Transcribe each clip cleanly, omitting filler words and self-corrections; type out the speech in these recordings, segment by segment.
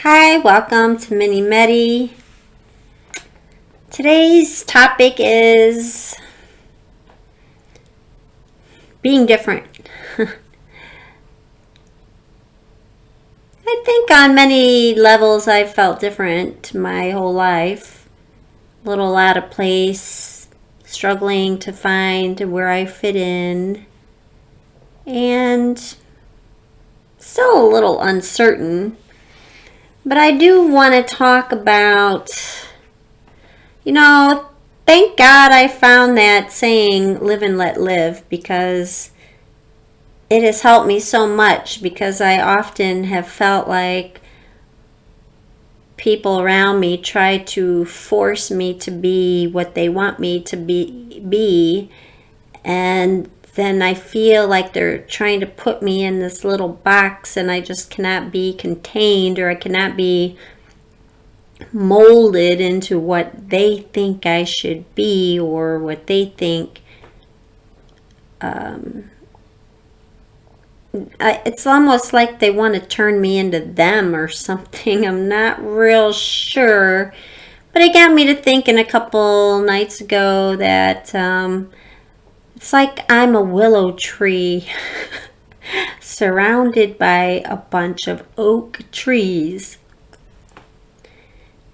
Hi, welcome to Mini Medi. Today's topic is being different. I think on many levels I've felt different my whole life. A little out of place, struggling to find where I fit in, and still a little uncertain. But I do want to talk about, thank God I found that saying, live and let live, because it has helped me so much, because I often have felt like people around me try to force me to be what they want me to be, and then I feel like they're trying to put me in this little box and I just cannot be contained, or I cannot be molded into what they think I should be, or what they think. It's almost like they want to turn me into them or something. I'm not real sure. But it got me to thinking a couple nights ago that it's like I'm a willow tree surrounded by a bunch of oak trees.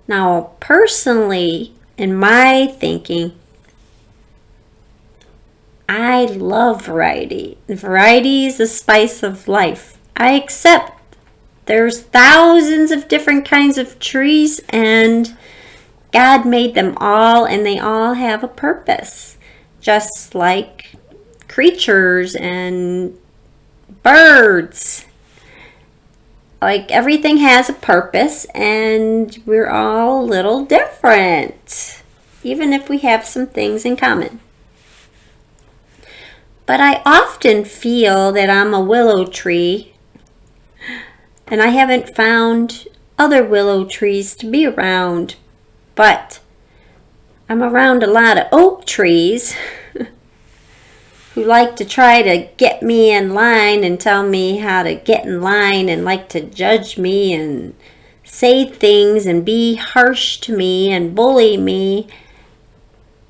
Now, personally, in my thinking, I love variety. Variety is the spice of life. I accept there's thousands of different kinds of trees, and God made them all, and they all have a purpose. Just like creatures and birds. Like, everything has a purpose, and we're all a little different, even if we have some things in common. But I often feel that I'm a willow tree, and I haven't found other willow trees to be around, but I'm around a lot of oak trees who like to try to get me in line and tell me how to get in line, and like to judge me and say things and be harsh to me and bully me,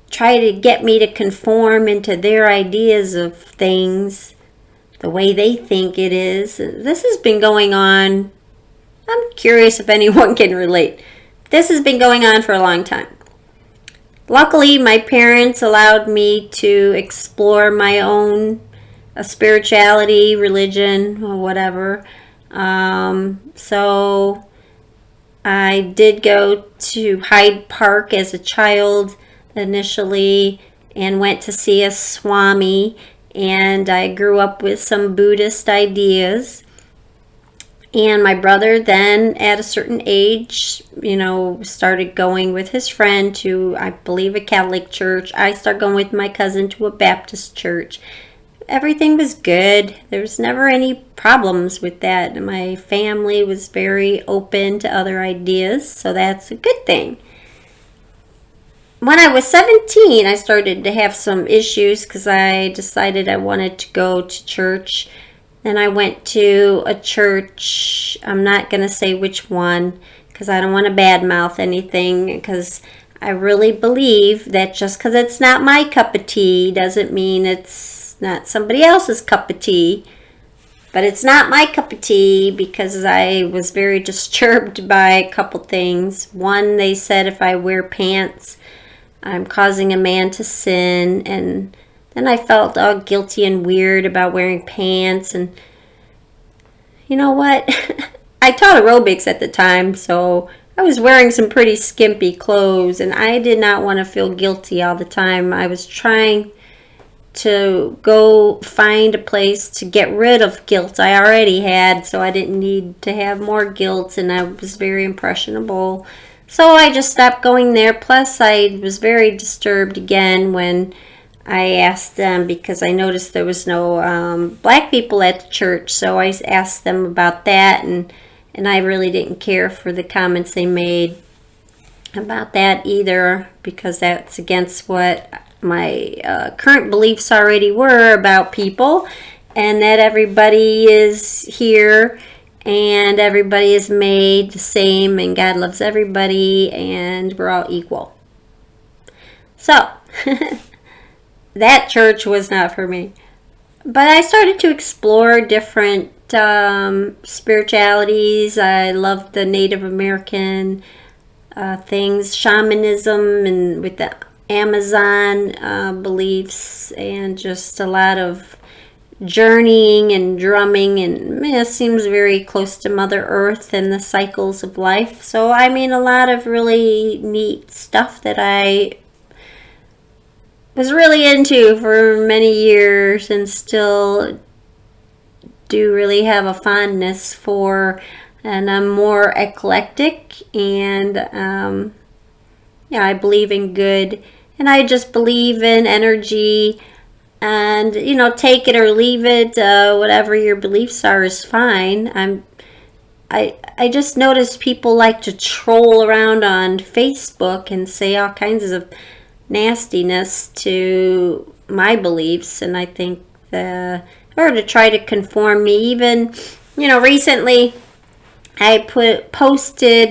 try to get me to conform into their ideas of things the way they think it is. This has been going on. I'm curious if anyone can relate. This has been going on for a long time. Luckily, my parents allowed me to explore my own spirituality, religion, or whatever. So I did go to Hyde Park as a child initially, and went to see a Swami, and I grew up with some Buddhist ideas. And my brother then, at a certain age, started going with his friend to, I believe, a Catholic church. I started going with my cousin to a Baptist church. Everything was good. There was never any problems with that. My family was very open to other ideas, so that's a good thing. When I was 17, I started to have some issues because I decided I wanted to go to church. Then I went to a church. I'm not going to say which one because I don't want to badmouth anything, because I really believe that just because it's not my cup of tea doesn't mean it's not somebody else's cup of tea. But it's not my cup of tea because I was very disturbed by a couple things. One, they said if I wear pants, I'm causing a man to sin, and then I felt all guilty and weird about wearing pants. And you know what? I taught aerobics at the time, so I was wearing some pretty skimpy clothes, and I did not want to feel guilty all the time. I was trying to go find a place to get rid of guilt I already had, so I didn't need to have more guilt, and I was very impressionable. So I just stopped going there. Plus, I was very disturbed again when I asked them, because I noticed there was no black people at the church. So I asked them about that, and I really didn't care for the comments they made about that either, because that's against what my current beliefs already were about people, and that everybody is here and everybody is made the same, and God loves everybody, and we're all equal. So, that church was not for me. But I started to explore different spiritualities. I loved the Native American things, shamanism, and with the Amazon beliefs, and just a lot of journeying and drumming, and it seems very close to Mother Earth and the cycles of life. So I mean, a lot of really neat stuff that I was really into for many years, and still do really have a fondness for. And I'm more eclectic, and yeah, I believe in good, and I just believe in energy. And take it or leave it. Whatever your beliefs are is fine. I just notice people like to troll around on Facebook and say all kinds of nastiness to my beliefs, and I think or to try to conform me. Even recently I posted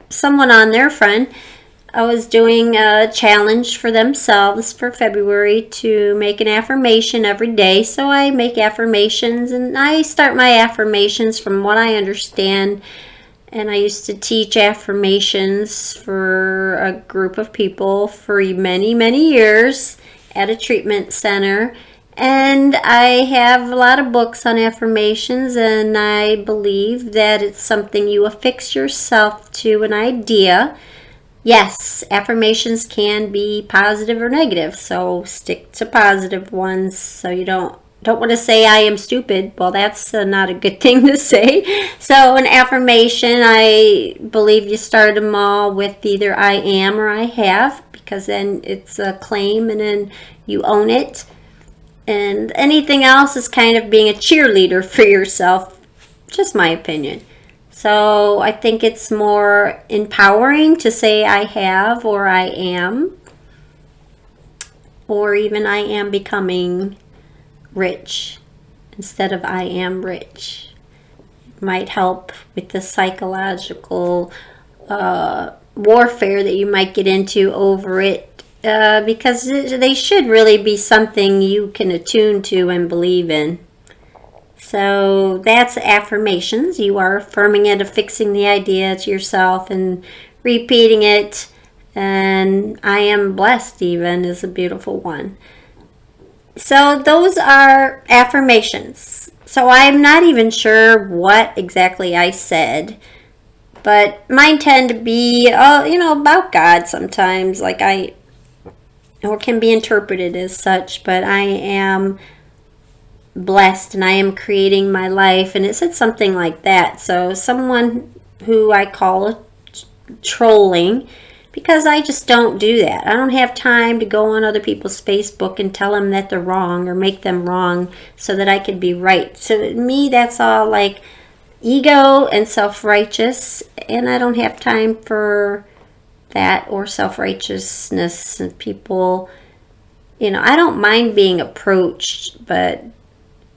someone on their friend. I was doing a challenge for themselves for February to make an affirmation every day. So I make affirmations, and I start my affirmations from what I understand. And I used to teach affirmations for a group of people for many, many years at a treatment center. And I have a lot of books on affirmations, and I believe that it's something you affix yourself to an idea. Yes, affirmations can be positive or negative, so stick to positive ones. So you don't want to say I am stupid. Well, that's not a good thing to say. So an affirmation, I believe you start them all with either I am or I have, because then it's a claim and then you own it. And anything else is kind of being a cheerleader for yourself, just my opinion. So I think it's more empowering to say I have or I am, or even I am becoming rich instead of I am rich. It might help with the psychological warfare that you might get into over it, because they should really be something you can attune to and believe in. So that's affirmations. You are affirming it, affixing the idea to yourself and repeating it. And I am blessed even is a beautiful one. So those are affirmations. So I'm not even sure what exactly I said, but mine tend to be, about God sometimes, or can be interpreted as such, but I am blessed and I am creating my life, and it said something like that. So someone who I call trolling, because I just don't do that. I don't have time to go on other people's Facebook and tell them that they're wrong or make them wrong so that I can be right. So to me, that's all like ego and self-righteous, and I don't have time for that or self-righteousness. And people, I don't mind being approached, but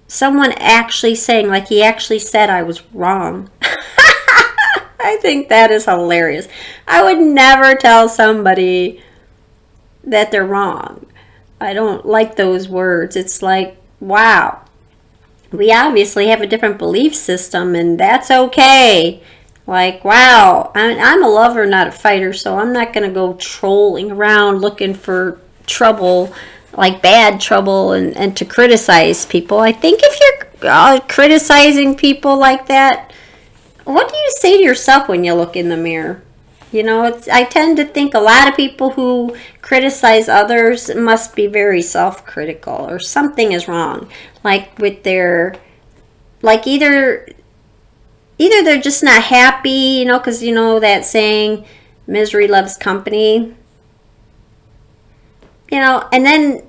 someone actually saying, like he actually said I was wrong. I think that is hilarious. I would never tell somebody that they're wrong. I don't like those words. It's like, wow, we obviously have a different belief system, and that's okay. Like, wow, I'm a lover, not a fighter, so I'm not going to go trolling around looking for trouble, like bad trouble, and to criticize people. I think if you're criticizing people like that, what do you say to yourself when you look in the mirror? I tend to think a lot of people who criticize others must be very self-critical, or something is wrong. Like with their, like either they're just not happy, because that saying, misery loves company. And then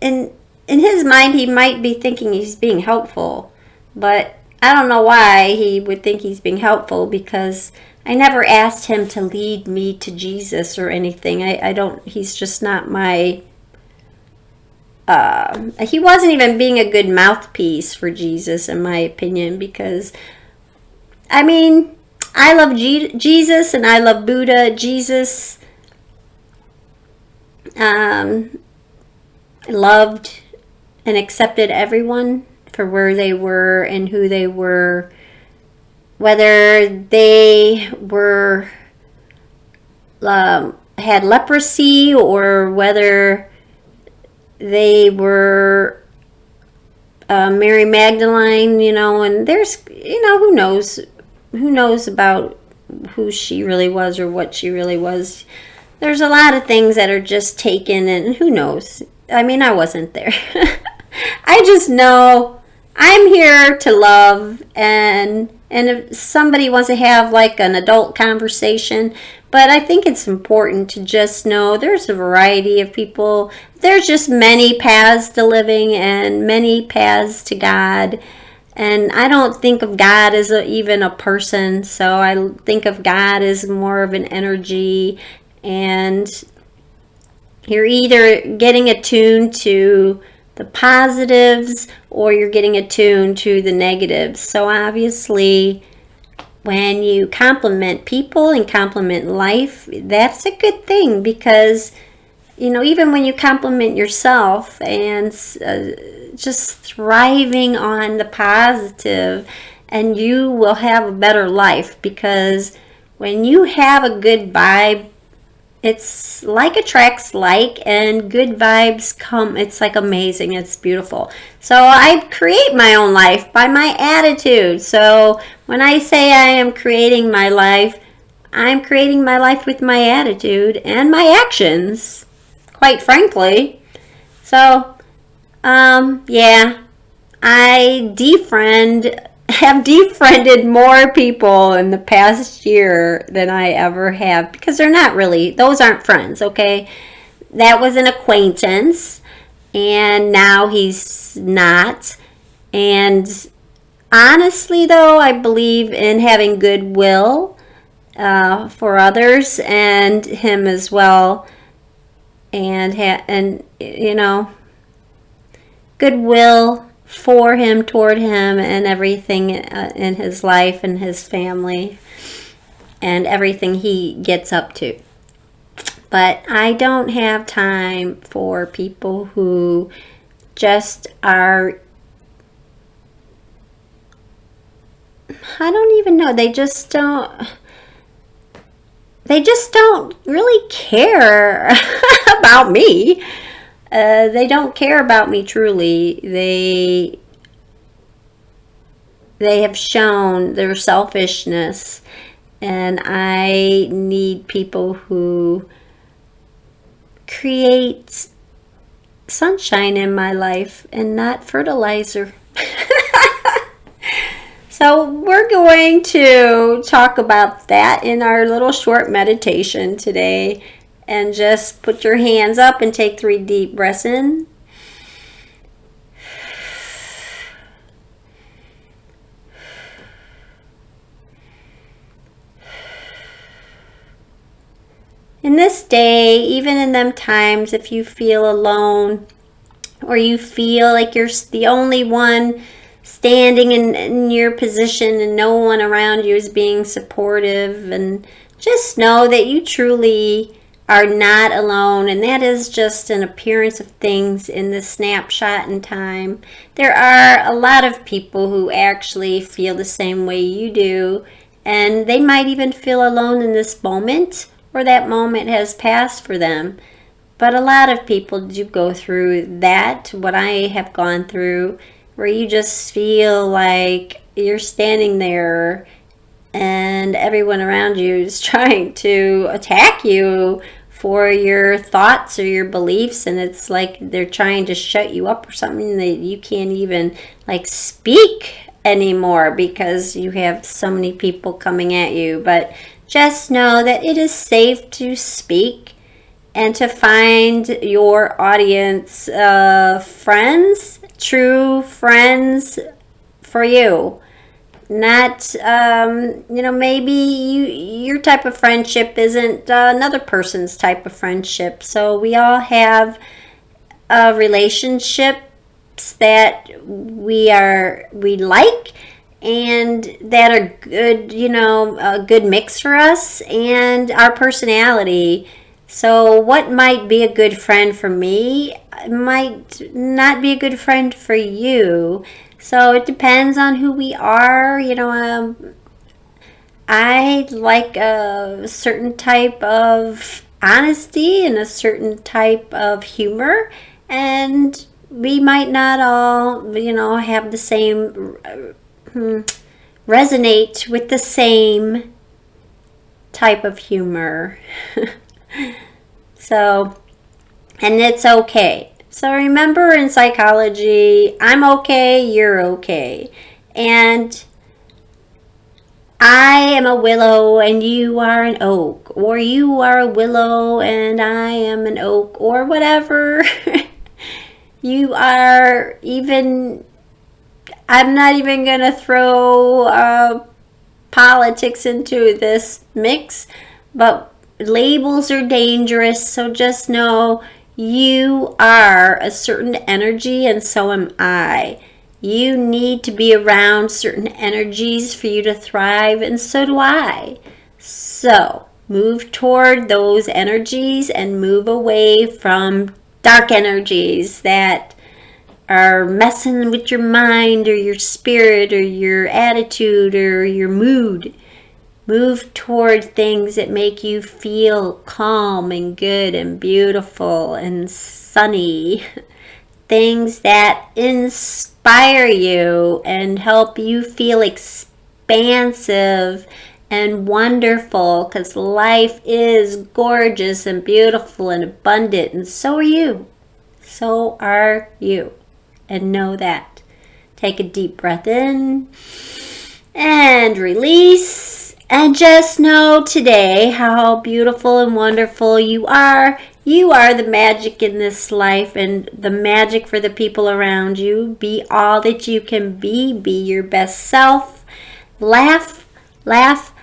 in his mind, he might be thinking he's being helpful, but I don't know why he would think he's being helpful, because I never asked him to lead me to Jesus or anything. I don't, he's just not my he wasn't even being a good mouthpiece for Jesus, in my opinion, because, I mean, I love Jesus and I love Buddha. Jesus loved and accepted everyone for where they were and who they were, whether they were had leprosy or whether they were Mary Magdalene, you know, and there's, you know, who knows about who she really was or what she really was. There's a lot of things that are just taken, and who knows. I mean, I wasn't there. I just know I'm here to love, and if somebody wants to have like an adult conversation, but I think it's important to just know there's a variety of people. There's just many paths to living and many paths to God. And I don't think of God as even a person, so I think of God as more of an energy. And you're either getting attuned to the positives or you're getting attuned to the negatives. So obviously, when you compliment people and compliment life, that's a good thing, because, you know, even when you compliment yourself and just thriving on the positive, and you will have a better life, because when you have a good vibe, it's like attracts like, and good vibes come. It's like amazing. It's beautiful. So I create my own life by my attitude. So when I say I am creating my life, I'm creating my life with my attitude and my actions, quite frankly. So, yeah, I have defriended more people in the past year than I ever have, because they're not really, those aren't friends, okay? That was an acquaintance, and now he's not. And honestly, though, I believe in having goodwill for others and him as well, and you know, goodwill for him, toward him, and everything in his life and his family and everything he gets up to. But I don't have time for people who just are, I don't even know, they just don't really care about me. They don't care about me truly. They have shown their selfishness, and I need people who create sunshine in my life and not fertilizer. So we're going to talk about that in our little short meditation today. And just put your hands up and take 3 deep breaths in. In this day, even in them times, if you feel alone or you feel like you're the only one standing in your position and no one around you is being supportive, and just know that you truly are not alone, and that is just an appearance of things in this snapshot in time. There are a lot of people who actually feel the same way you do, and they might even feel alone in this moment, or that moment has passed for them. But a lot of people do go through that, what I have gone through, where you just feel like you're standing there and everyone around you is trying to attack you for your thoughts or your beliefs, and it's like they're trying to shut you up or something, that you can't even like speak anymore because you have so many people coming at you. But just know that it is safe to speak and to find your audience, friends, true friends for you. Not, you know, maybe your type of friendship isn't another person's type of friendship. So we all have relationships that we like and that are good, a good mix for us and our personality. So what might be a good friend for me might not be a good friend for you. So it depends on who we are. I like a certain type of honesty and a certain type of humor, and we might not all, have the same, resonate with the same type of humor. So, and it's okay. So remember, in psychology, I'm okay, you're okay. And I am a willow and you are an oak, or you are a willow and I am an oak, or whatever. You are even, I'm not even going to throw politics into this mix, but labels are dangerous, so just know you are a certain energy and so am I. You need to be around certain energies for you to thrive, and so do I. So move toward those energies and move away from dark energies that are messing with your mind or your spirit or your attitude or your mood. Move toward things that make you feel calm and good and beautiful and sunny. Things that inspire you and help you feel expansive and wonderful, because life is gorgeous and beautiful and abundant, and so are you. So are you. And know that. Take a deep breath in and release. And just know today how beautiful and wonderful you are. You are the magic in this life and the magic for the people around you. Be all that you can be. Be your best self. Laugh, laugh,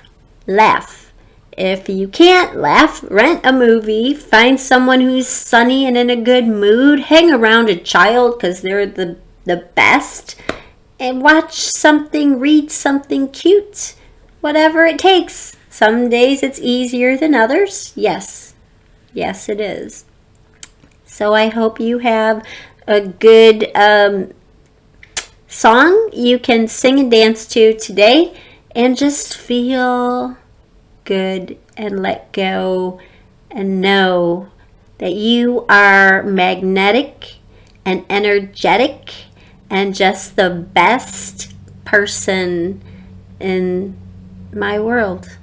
laugh. If you can't laugh, rent a movie. Find someone who's sunny and in a good mood. Hang around a child because they're the best. And watch something, read something cute. Whatever it takes. Some days it's easier than others. Yes. Yes, it is. So I hope you have a good song you can sing and dance to today, and just feel good and let go and know that you are magnetic and energetic and just the best person in my world.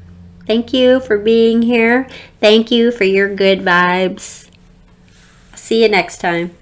Thank you for being here. Thank you for your good vibes. See you next time.